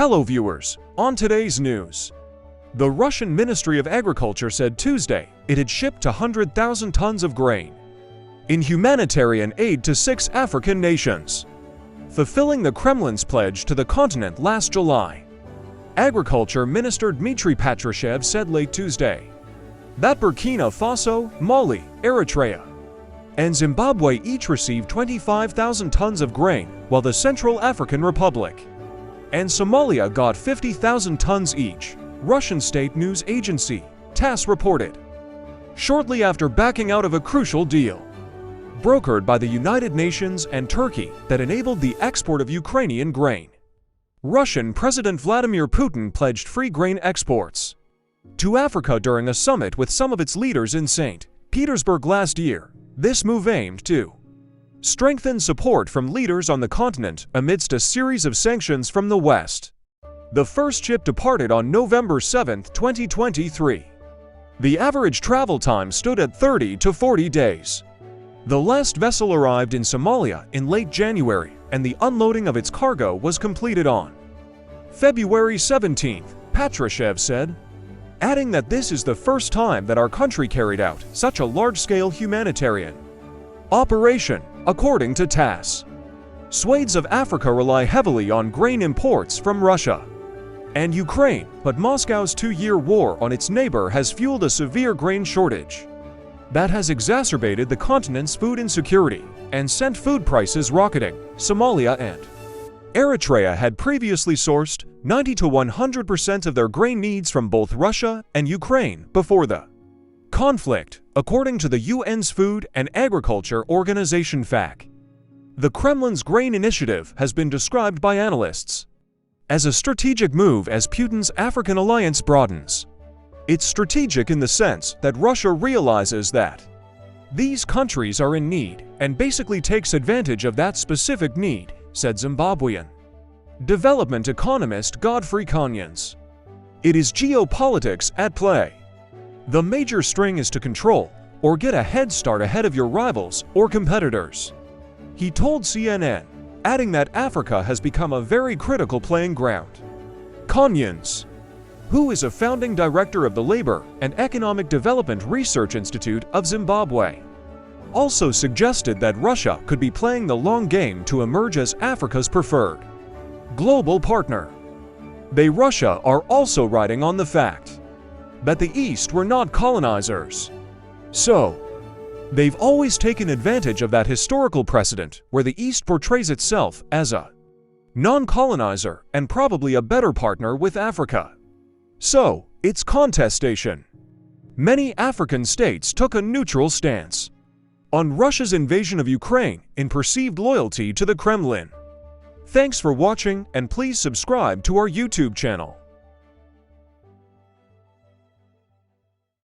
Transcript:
Hello viewers, on today's news. The Russian Ministry of Agriculture said Tuesday it had shipped 100,000 tons of grain in humanitarian aid to 6 African nations, fulfilling the Kremlin's pledge to the continent last July. Agriculture Minister Dmitry Patrushev said late Tuesday that Burkina Faso, Mali, Eritrea, and Zimbabwe each received 25,000 tons of grain, while the Central African Republic and Somalia got 50,000 tons each, Russian state news agency TASS reported, shortly after backing out of a crucial deal brokered by the United Nations and Turkey that enabled the export of Ukrainian grain. Russian President Vladimir Putin pledged free grain exports to Africa during a summit with some of its leaders in St. Petersburg last year. This move aimed to strengthen support from leaders on the continent amidst a series of sanctions from the West. The first ship departed on November 7, 2023. The average travel time stood at 30 to 40 days. The last vessel arrived in Somalia in late January, and the unloading of its cargo was completed on February 17, Patrushev said, adding that this is the first time that our country carried out such a large-scale humanitarian operation, according to TASS. Swathes of Africa rely heavily on grain imports from Russia and Ukraine, but Moscow's 2-year war on its neighbor has fueled a severe grain shortage that has exacerbated the continent's food insecurity and sent food prices rocketing. Somalia and Eritrea had previously sourced 90 to 100% of their grain needs from both Russia and Ukraine before the conflict, according to the UN's Food and Agriculture Organization FAO. The Kremlin's grain initiative has been described by analysts as a strategic move as Putin's African alliance broadens. It's strategic in the sense that Russia realizes that these countries are in need and basically takes advantage of that specific need, said Zimbabwean development economist Godfrey Conyans. It is geopolitics at play. The major string is to control or get a head start ahead of your rivals or competitors, he told CNN, adding that Africa has become a very critical playing ground. Conyans, who is a founding director of the Labor and Economic Development Research Institute of Zimbabwe, also suggested that Russia could be playing the long game to emerge as Africa's preferred global partner. Russia are also riding on the fact that the East were not colonizers. So, they've always taken advantage of that historical precedent where the East portrays itself as a non-colonizer and probably a better partner with Africa. So, it's contestation. Many African states took a neutral stance on Russia's invasion of Ukraine in perceived loyalty to the Kremlin. Thanks for watching, and please subscribe to our YouTube channel.